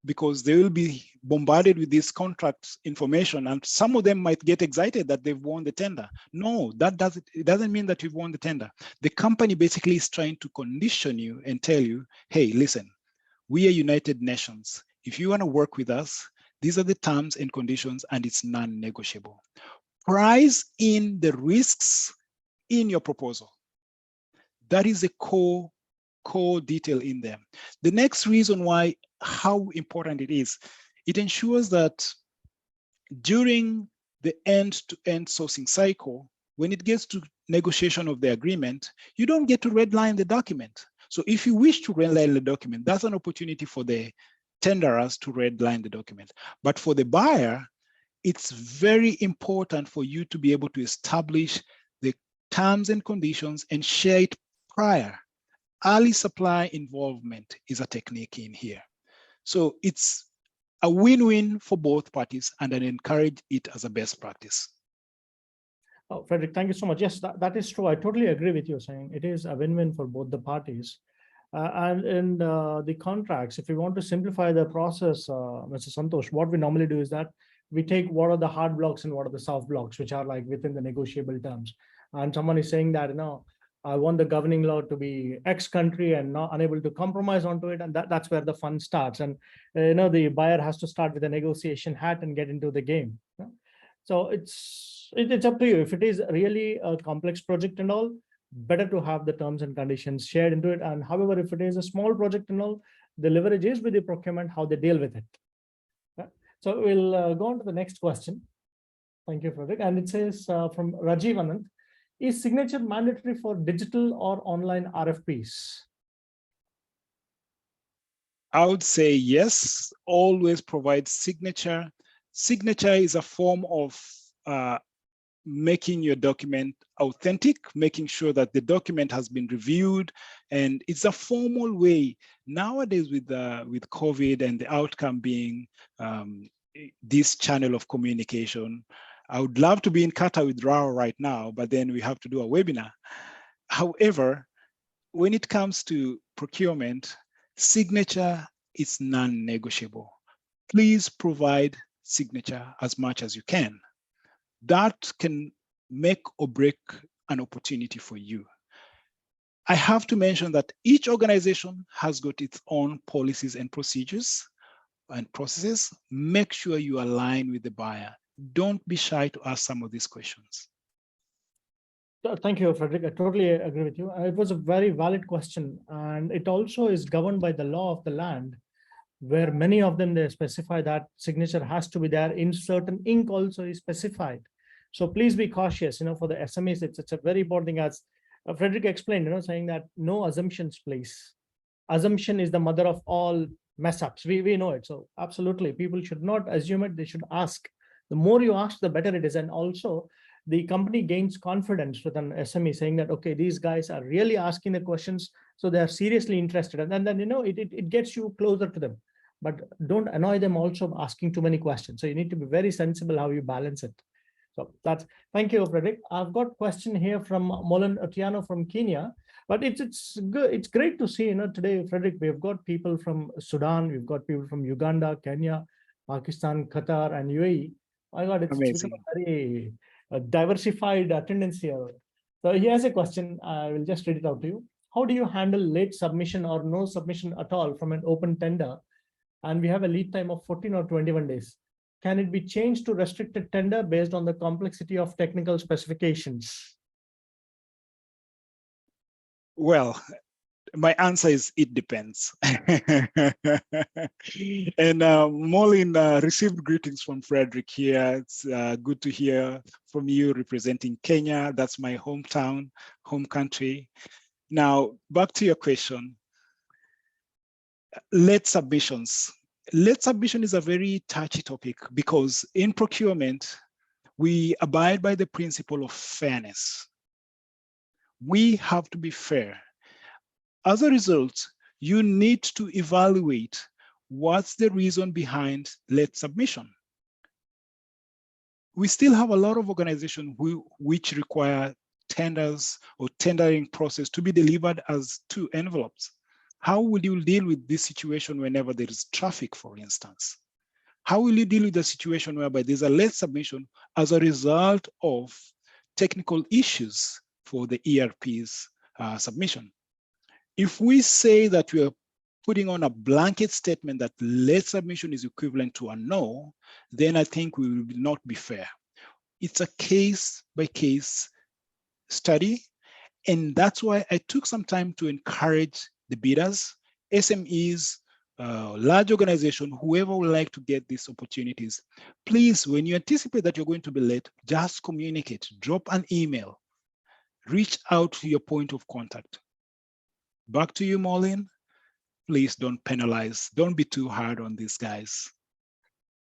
[SPEAKER 3] because they will be bombarded with this contract information, and some of them might get excited that they've won the tender. No, it doesn't mean that you've won the tender. The company basically is trying to condition you and tell you, hey, listen, we are United Nations. If you want to work with us, these are the terms and conditions, and it's non-negotiable. Price in the risks in your proposal. That is a core detail in there. The next reason why, how important it is, it ensures that during the end-to-end sourcing cycle, when it gets to negotiation of the agreement, you don't get to redline the document. So if you wish to redline the document, that's an opportunity for the tenderers to redline the document. But for the buyer, it's very important for you to be able to establish the terms and conditions and share it prior. Early supply involvement is a technique in here. So it's a win-win for both parties, and I encourage it as a best practice.
[SPEAKER 1] Oh, Frederick, thank you so much. Yes, that is true. I totally agree with you saying it is a win-win for both the parties. And in the contracts, if we want to simplify the process, Mr. Santosh, what we normally do is that we take what are the hard blocks and what are the soft blocks, which are like within the negotiable terms. And someone is saying that, I want the governing law to be X country and not unable to compromise onto it. And that's where the fun starts. And, the buyer has to start with a negotiation hat and get into the game. So it's up to you. If it is really a complex project and all, better to have the terms and conditions shared into it. And however, if it is a small project and all, the leverage is with the procurement, how they deal with it. So we'll go on to the next question. Thank you, Frederick. And it says from Rajiv Anand, is signature mandatory for digital or online RFPs?
[SPEAKER 3] I would say yes, always provide signature. Signature is a form of making your document authentic, making sure that the document has been reviewed, and it's a formal way. Nowadays with COVID and the outcome being this channel of communication, I would love to be in Qatar with Rao right now, but then we have to do a webinar. However, when it comes to procurement, signature is non-negotiable. Please provide signature as much as you can. That can make or break an opportunity for you. I have to mention that each organization has got its own policies and procedures and processes. Make sure you align with the buyer. Don't be shy to ask some of these questions.
[SPEAKER 1] Thank you, Frederick. I totally agree with you. It was a very valid question, and it also is governed by the law of the land, where many of them, they specify that signature has to be there. In certain ink also is specified. So please be cautious, for the SMEs, it's a very important thing, as Frederick explained, saying that no assumptions, please. Assumption is the mother of all mess ups. We know it. So absolutely, people should not assume it. They should ask. The more you ask, the better it is. And also, the company gains confidence with an SME saying that, okay, these guys are really asking the questions, so they are seriously interested. And then it gets you closer to them. But don't annoy them also asking too many questions. So you need to be very sensible how you balance it. So thank you, Frederick. I've got a question here from Molan Otieno from Kenya. But it's good. It's great to see, today, Frederick, we've got people from Sudan, we've got people from Uganda, Kenya, Pakistan, Qatar, and UAE. My God, it's become a very diversified attendance here. So he has a question. I will just read it out to you. How do you handle late submission or no submission at all from an open tender? And we have a lead time of 14 or 21 days. Can it be changed to restricted tender based on the complexity of technical specifications?
[SPEAKER 3] Well, my answer is it depends. And Molin received greetings from Frederick here. It's good to hear from you representing Kenya. That's my hometown, home country. Now, back to your question. Late submissions. Late submission is a very touchy topic because in procurement, we abide by the principle of fairness. We have to be fair. As a result, you need to evaluate what's the reason behind late submission. We still have a lot of organizations which require tenders or tendering process to be delivered as 2 envelopes. How will you deal with this situation whenever there is traffic, for instance? How will you deal with the situation whereby there's a late submission as a result of technical issues for the ERP's submission? If we say that we are putting on a blanket statement that late submission is equivalent to a no, then I think we will not be fair. It's a case-by-case study, and that's why I took some time to encourage the bidders, SMEs, large organization, whoever would like to get these opportunities. Please, when you anticipate that you're going to be late, just communicate, drop an email, reach out to your point of contact. Back to you, Molin. Please don't penalize. Don't be too hard on these guys.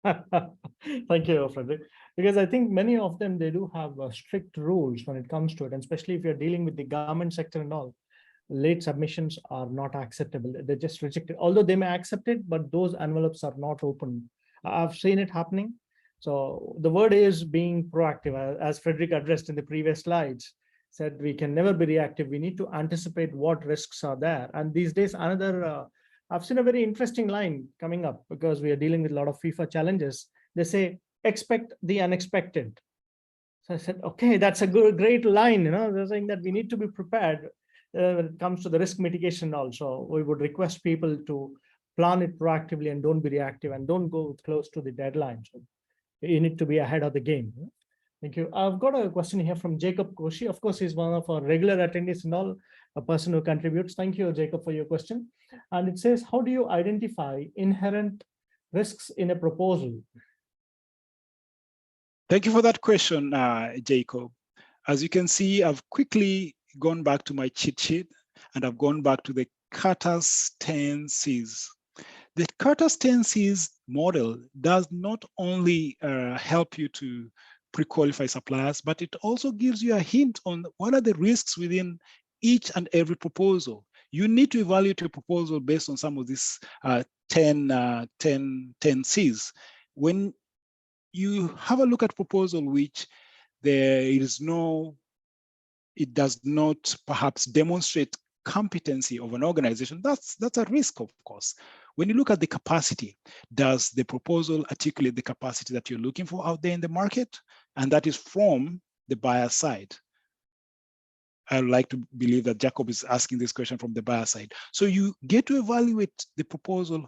[SPEAKER 1] Thank you, Frederick. Because I think many of them, they do have strict rules when it comes to it, and especially if you're dealing with the government sector and all. Late submissions are not acceptable. They're just rejected. Although they may accept it, but those envelopes are not open. I've seen it happening. So the word is being proactive, as Frederick addressed in the previous slides. Said we can never be reactive. We need to anticipate what risks are there. And these days, I've seen a very interesting line coming up because we are dealing with a lot of FIFA challenges. They say, expect the unexpected. So I said, okay, that's a great line. They're saying that we need to be prepared when it comes to the risk mitigation also. We would request people to plan it proactively and don't be reactive and don't go close to the deadline. So you need to be ahead of the game. Thank you. I've got a question here from Jacob Koshi. Of course, he's one of our regular attendees and all, a person who contributes. Thank you, Jacob, for your question. And it says, how do you identify inherent risks in a proposal?
[SPEAKER 3] Thank you for that question, Jacob. As you can see, I've quickly gone back to my cheat sheet and I've gone back to the Qatar's 10 Cs. The Qatar's 10 Cs model does not only help you to pre-qualify suppliers, but it also gives you a hint on what are the risks within each and every proposal. You need to evaluate your proposal based on some of these 10 Cs. When you have a look at proposal which it does not perhaps demonstrate competency of an organization, that's a risk, of course. When you look at the capacity, does the proposal articulate the capacity that you're looking for out there in the market? And that is from the buyer side. I like to believe that Jacob is asking this question from the buyer side. So you get to evaluate the proposal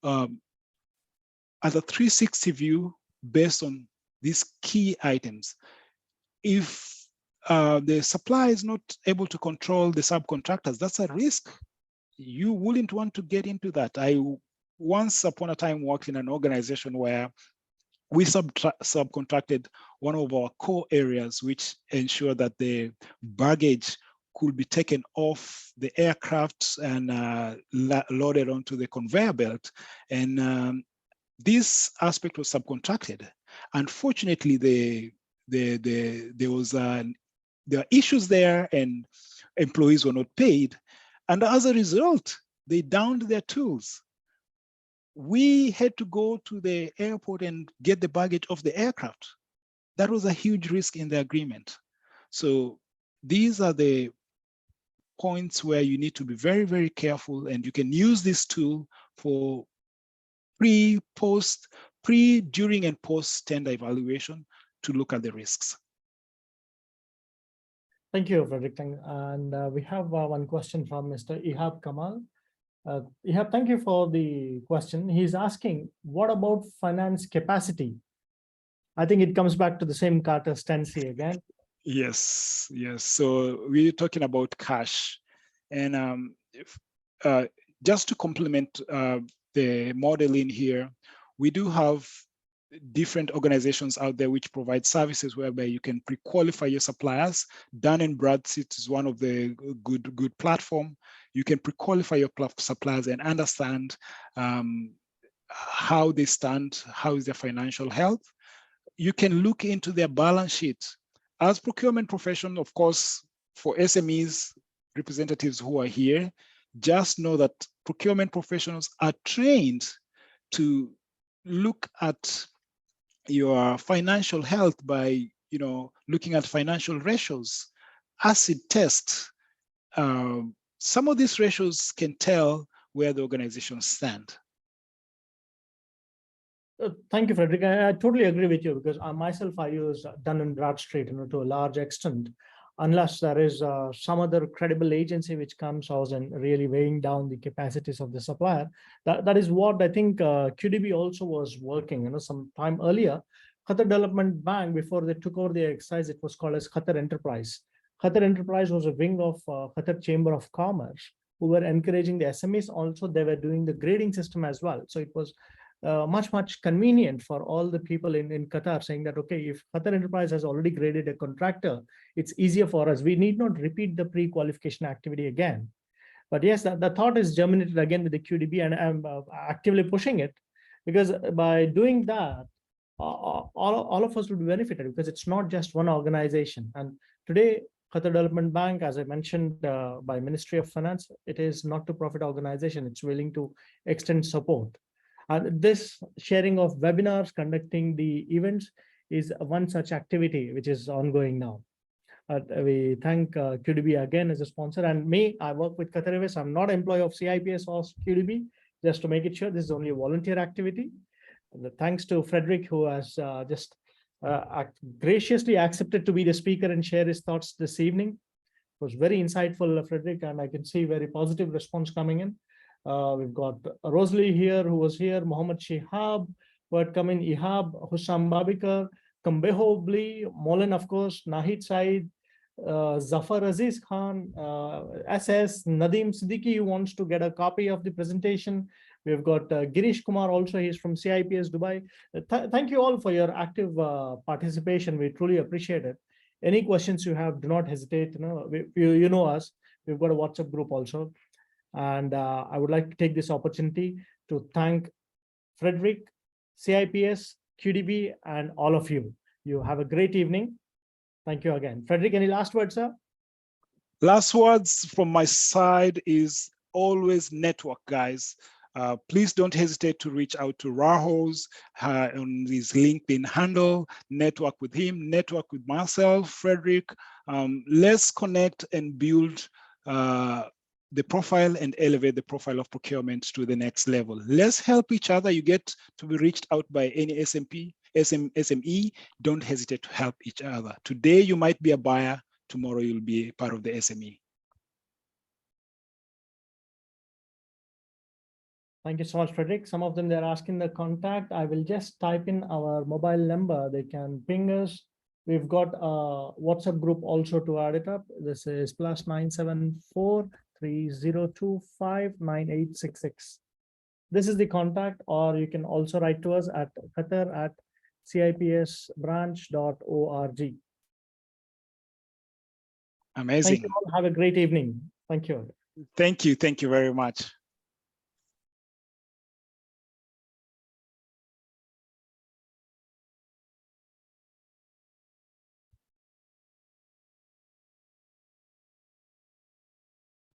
[SPEAKER 3] as a 360 view based on these key items. If the supplier is not able to control the subcontractors, that's a risk. You wouldn't want to get into that. I once upon a time worked in an organization where we subcontracted one of our core areas, which ensured that the baggage could be taken off the aircraft and loaded onto the conveyor belt. And this aspect was subcontracted. Unfortunately, there are issues there, and employees were not paid. And as a result, they downed their tools. We had to go to the airport and get the baggage off the aircraft. That was a huge risk in the agreement. So these are the points where you need to be very, very careful, and you can use this tool for pre, during, and post tender evaluation to look at the risks.
[SPEAKER 1] Thank you, Frederick. And we have one question from Mr. Ihab Kamal. Ihab, thank you for the question. He's asking, what about finance capacity? I think it comes back to the same Carter's 10C again.
[SPEAKER 3] Yes. So we're talking about cash. And just to complement the modeling here, we do have different organizations out there which provide services whereby you can pre-qualify your suppliers. Dun & Bradstreet is one of the good platform. You can pre-qualify your suppliers and understand how they stand, how is their financial health. You can look into their balance sheet. As procurement professional, of course, for SMEs representatives who are here, just know that procurement professionals are trained to look at your financial health by looking at financial ratios, acid tests. Some of these ratios can tell where the organizations stand.
[SPEAKER 1] Thank you, Frederick. I totally agree with you, because myself, I use Dun & Bradstreet to a large extent, unless there is some other credible agency which comes out and really weighing down the capacities of the supplier. That is what I think QDB also was working. Some time earlier, Qatar Development Bank, before they took over the exercise, it was called as Qatar Enterprise. Qatar Enterprise was a wing of Qatar Chamber of Commerce, who were encouraging the SMEs. Also, they were doing the grading system as well. So it was much convenient for all the people in Qatar, saying that, okay, if Qatar Enterprise has already graded a contractor, it's easier for us. We need not repeat the pre-qualification activity again. But yes, the thought is germinated again with the QDB, and I'm actively pushing it, because by doing that, all of us will be benefited, because it's not just one organization. And today, Qatar Development Bank, as I mentioned, by Ministry of Finance, it is not-for-profit organization. It's willing to extend support. And this sharing of webinars, conducting the events, is one such activity which is ongoing now. We thank QDB again as a sponsor. And me, I work with Qatar Airways. I'm not an employee of CIPS or QDB, just to make it sure this is only a volunteer activity. Thanks to Frederick, who has just graciously accepted to be the speaker and share his thoughts this evening. It was very insightful, Frederick, and I can see very positive response coming in. We've got Rosalie here, who was here, Mohammed Shihab, who had come in, Ihab, Hussam Babikar, Kambeho Bli, Molen, of course, Nahid Said, Zafar Aziz Khan, SS, Nadeem Siddiqui, who wants to get a copy of the presentation. We've got Girish Kumar also, he's from CIPS Dubai. Thank you all for your active participation. We truly appreciate it. Any questions you have, do not hesitate. You know us. We've got a WhatsApp group also. And I would like to take this opportunity to thank Frederick, CIPS, QDB, and all of you. You have a great evening. Thank you again. Frederick, any last words, sir?
[SPEAKER 3] Last words from my side is always network, guys. Please don't hesitate to reach out to Rahos on his LinkedIn handle, network with him, network with myself, Frederick. Let's connect and build the profile and elevate the profile of procurement to the next level. Let's help each other. You get to be reached out by any SME, don't hesitate to help each other. Today, you might be a buyer. tomorrow you'll be part of the SME.
[SPEAKER 1] Thank you so much, Frederick. Some of them, they're asking the contact. I will just type in our mobile number. They can ping us. We've got a WhatsApp group also to add it up. This is +974 3025 9866. This is the contact, or you can also write to us at qatar@cipsbranch.org.
[SPEAKER 3] Amazing.
[SPEAKER 1] Thank you all. Have a great evening. Thank you.
[SPEAKER 3] Thank you very much.